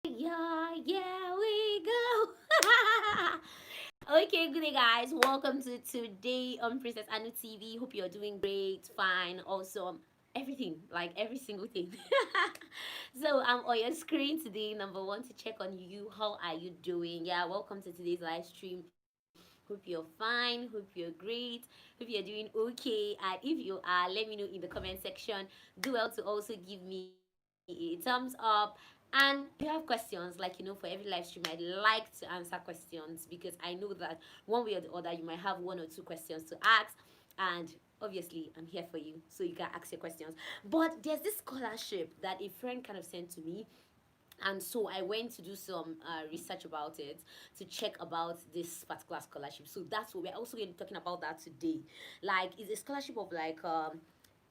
Yeah, we go. Okay, good day, guys. Welcome to today on Princess Anu TV. Hope you're doing great, fine, awesome, everything, like every single thing. So I'm on your screen today. Number one, to check on you. How are you doing? Yeah, welcome to today's live stream. Hope you're fine. Hope you're great. Hope you're doing okay. And if you are, let me know in the comment section. Do well to also give me a thumbs up. And if you have questions, like for every live stream, I'd like to answer questions because I know that one way or the other, you might have one or two questions to ask. And obviously, I'm here for you, so you can ask your questions. But there's this scholarship that a friend kind of sent to me, and so I went to do some research about it to check about this particular scholarship. So that's what we're also going to be talking about that today. Like, it's a scholarship of like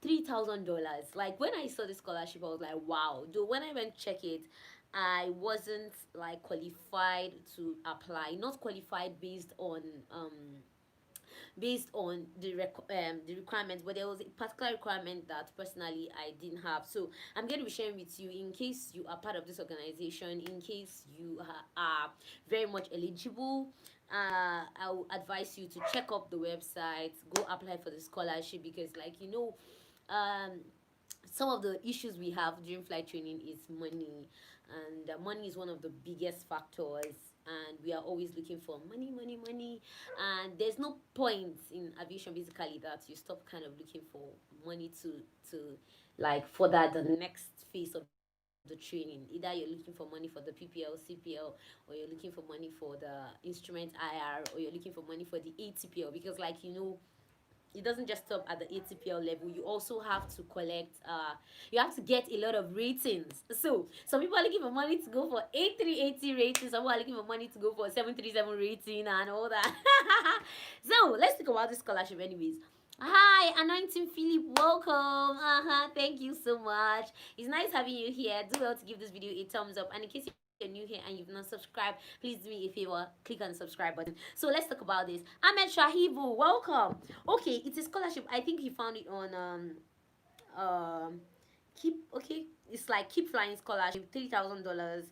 $3,000. Like, when I saw the scholarship, I was like, wow. Though when I went to check it, I wasn't like qualified to apply. Not qualified based on the requirements, but there was a particular requirement that personally I didn't have. So I'm going to be sharing with you in case you are part of this organization, in case you are very much eligible. I will advise you to check up the website, go apply for the scholarship, because um some of the issues we have during flight training is money, and money is one of the biggest factors, and we are always looking for money, money, money. And there's no point in aviation basically that you stop kind of looking for money to like further the next phase of the training. Either you're looking for money for the PPL, CPL, or you're looking for money for the instrument IR, or you're looking for money for the ATPL, because it doesn't just stop at the ATPL level. You also have to collect you have to get a lot of ratings. So some people are looking for money to go for A380 rating, some people are looking for money to go for 737 rating and all that. So let's talk about this scholarship anyways. Hi, Anointing Philip, welcome. Thank you so much. It's nice having you here. Do well to give this video a thumbs up. And in case you're new here and you've not subscribed, please do me a favor, click on the subscribe button. So let's talk about this. Ahmed Shahibu, welcome. Okay, it's a scholarship. I think he found it on um keep okay. It's like Keep Flying Scholarship, $3,000.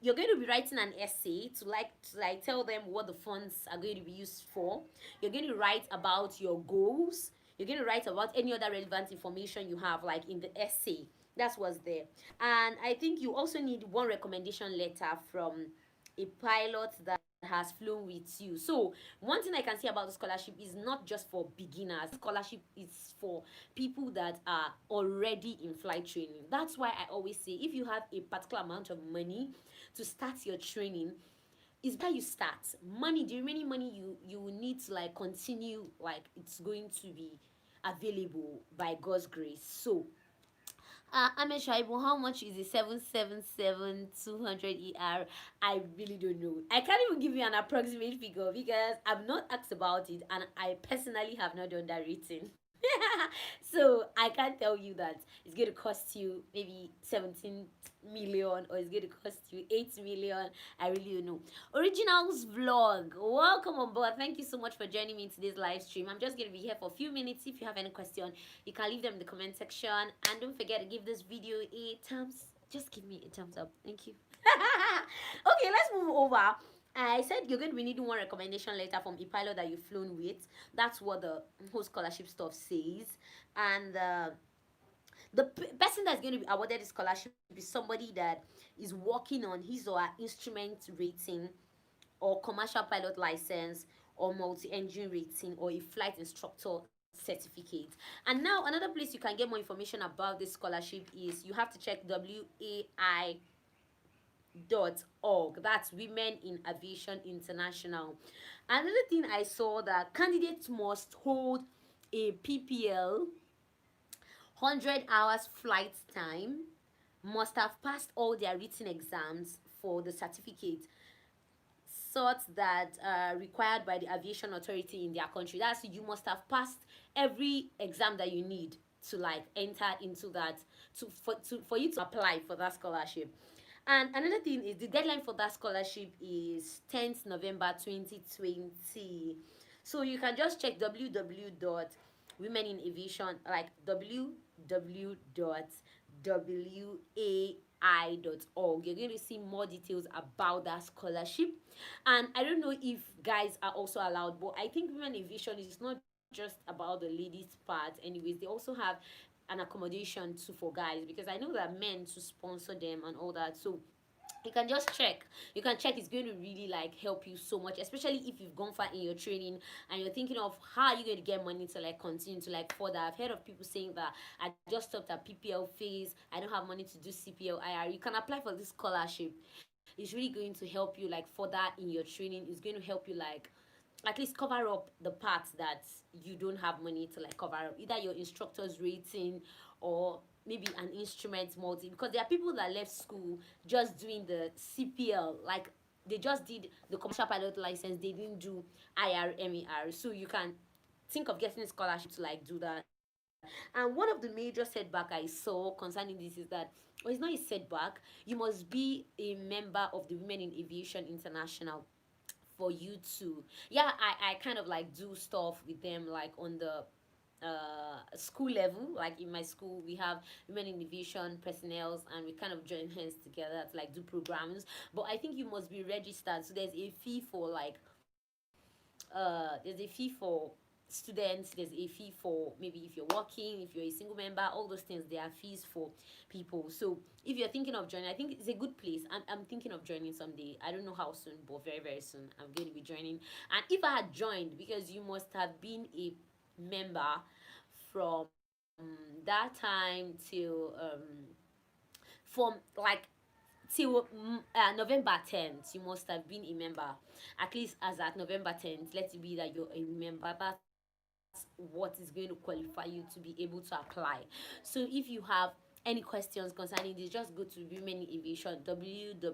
You're going to be writing an essay to tell them what the funds are going to be used for. You're going to write about your goals. You're going to write about any other relevant information you have, like in the essay. That's what's there. And I think you also need one recommendation letter from a pilot that has flown with you. So one thing I can say about the scholarship is not just for beginners. Scholarship is for people that are already in flight training. That's why I always say, if you have a particular amount of money to start your training, it's better you start. Money, the remaining money you will need to like continue, like it's going to be available by God's grace. So Ahmed Shaibu, how much is the 777-200 ER? I really don't know. I can't even give you an approximate figure because I've not asked about it, and I personally have not done that rating. So I can't tell you that it's going to cost you maybe 17 million or it's going to cost you 8 million. I really don't know. Originals vlog, welcome on board. Thank you so much for joining me in today's live stream. I'm just going to be here for a few minutes. If you have any question, you can leave them in the comment section, and don't forget to give this video a thumbs. Just give me a thumbs up. Thank you. Okay, let's move over. I said you're going to be needing one recommendation letter from a pilot that you've flown with. That's what the whole scholarship stuff says. And the person that's going to be awarded the scholarship is somebody that is working on his or her instrument rating, or commercial pilot license, or multi-engine rating, or a flight instructor certificate. And now another place you can get more information about this scholarship is you have to check WAI.org. That's Women in Aviation International. Another thing I saw, that candidates must hold a PPL, 100 hours flight time, must have passed all their written exams for the certificate sorts that are required by the aviation authority in their country. That's, you must have passed every exam that you need to like enter into that, for you to apply for that scholarship. And another thing is the deadline for that scholarship is 10th November 2020. So you can just check www.womeninAviation, like www.waai.org, You're going to see more details about that scholarship. And I don't know if guys are also allowed, but I think women aviation is not just about the ladies part. Anyways, they also have an accommodation too for guys, because I know that men to sponsor them and all that. So you can just check. You can check. It's going to really like help you so much, especially if you've gone far in your training and you're thinking of how are you going to get money to like continue to like further. I've heard of people saying that I just stopped at PPL phase, I don't have money to do CPL IR. You can apply for this scholarship. It's really going to help you like further in your training. It's going to help you like at least cover up the parts that you don't have money to like cover up, either your instructor's rating or maybe an instrument multi, because there are people that left school just doing the CPL, like they just did the commercial pilot license, they didn't do IRMER. So you can think of getting a scholarship to like do that. And one of the major setback I saw concerning this is that, well, it's not a setback, you must be a member of the Women in Aviation International for you to, yeah, I kind of like do stuff with them like on the school level. Like in my school we have women in aviation personnel, and we kind of join hands together to like do programs. But I think you must be registered, so there's a fee for like there's a fee for students, there's a fee for maybe if you're working, if you're a single member, all those things, there are fees for people. So if you're thinking of joining, I think it's a good place. I'm thinking of joining someday. I don't know how soon, but very very soon I'm going to be joining. And if I had joined, because you must have been a member from that time till from like till November 10th, you must have been a member. At least as at November 10th, let it be that you're a member. That's what is going to qualify you to be able to apply. So if you have any questions concerning this, just go to Women in Aviation, www.wai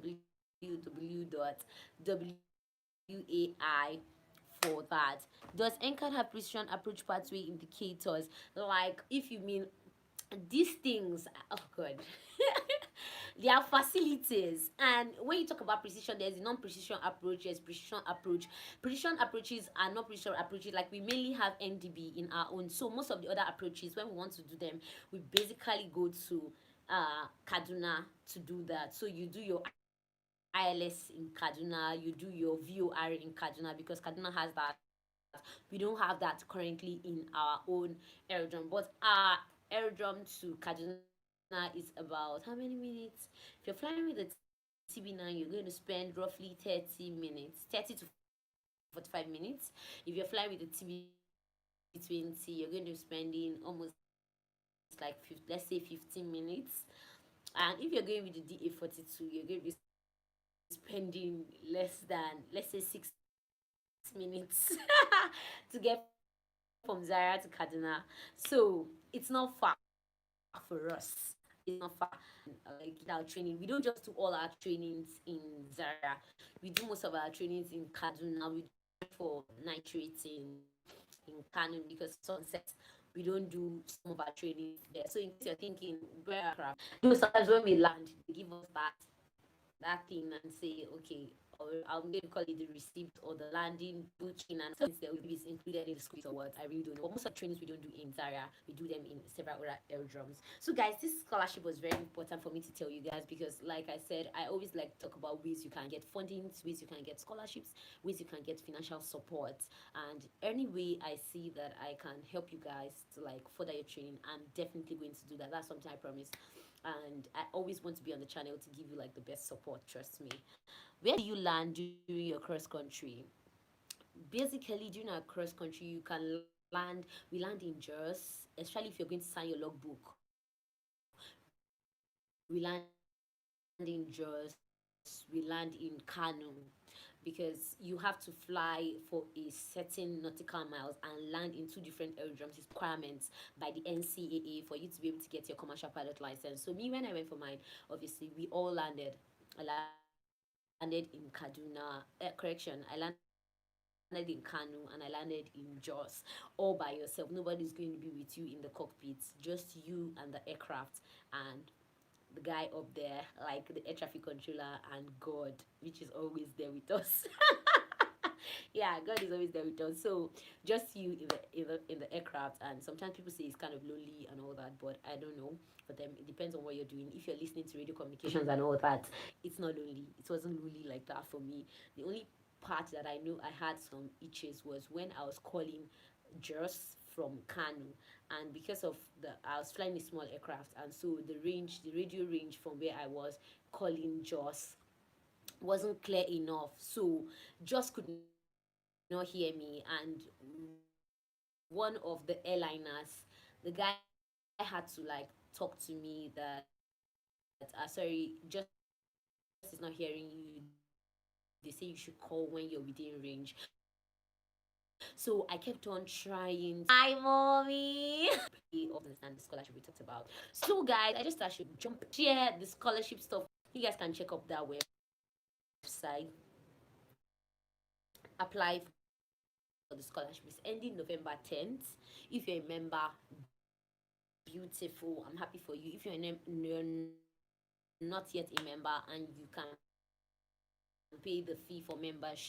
for that. Does NCAT have precision approach pathway indicators? Like, if you mean these things, oh god. There are facilities, and when you talk about precision, there's a non-precision approach, there's precision approach. Precision approaches are not precision approaches, like we mainly have NDB in our own. So most of the other approaches, when we want to do them, we basically go to Kaduna to do that. So you do your ILS in Kaduna, you do your VOR in Kaduna, because Kaduna has that. We don't have that currently in our own aerodrome, but our aerodrome to Kaduna is about how many minutes? If you're flying with the TB9, you're going to spend roughly 30 minutes, 30 to 45 minutes. If you're flying with the TB20, you're going to be spending almost like let's say 15 minutes. And if you're going with the DA42, you're going to be spending less than, let's say, 6 minutes to get from Zaria to Kaduna. So it's not far for us. It's not far. Like our training, we don't just do all our trainings in Zaria. We do most of our trainings in Kaduna. We do for nitrating in Kanu, because Sunset we don't do some of our trainings there. So in case you're thinking where are craft, you know, sometimes when we land, they give us that thing and say, okay, or I'm going to call it the receipt or the landing booking, and some things that will be included in the script or what, I really don't know. But most of the trainings we don't do in Zaria, we do them in several other aerodromes. So guys, this scholarship was very important for me to tell you guys, because like I said, I always like to talk about ways you can get funding, ways you can get scholarships, ways you can get financial support. And any way I see that I can help you guys to like further your training, I'm definitely going to do that. That's something I promise. And I always want to be on the channel to give you like the best support, trust me. Where do you land during your cross country? Basically, during our cross country, you can land, we land in Jos, especially if you're going to sign your logbook. We land in Jos, we land in Kanu, because you have to fly for a certain nautical miles and land in two different aerodromes. It's requirements by the NCAA for you to be able to get your commercial pilot license. So me, when I went for mine, obviously we all landed. I landed in Kaduna. Correction, I landed in Kanu, and I landed in Jos, all by yourself. Nobody's going to be with you in the cockpit, just you and the aircraft. And the guy up there, like the air traffic controller, and God, which is always there with us. So it's not far. Yeah, God is always there with us. So just you in the aircraft, and sometimes people say it's kind of lonely and all that, but I don't know. For them, it depends on what you're doing. If you're listening to radio communications and all that, it's not lonely. It wasn't lonely like that for me. The only part that I knew I had some itches was when I was calling just from Kanu, and because of the I was flying a small aircraft, and so the radio range from where I was calling Jos wasn't clear enough, so Jos could not hear me. And one of the airliners, the guy had to like talk to me that sorry, Just is not hearing you. They say you should call when you're within range. So I kept on trying to hi mommy. Of the scholarship we talked about. So guys, I just thought I should jump share the scholarship stuff. You guys can check up that website, apply for the scholarship. It's ending November 10th. If you're a member, beautiful. I'm happy for you. If you're not yet a member and you can pay the fee for membership, you can apply for the scholarship.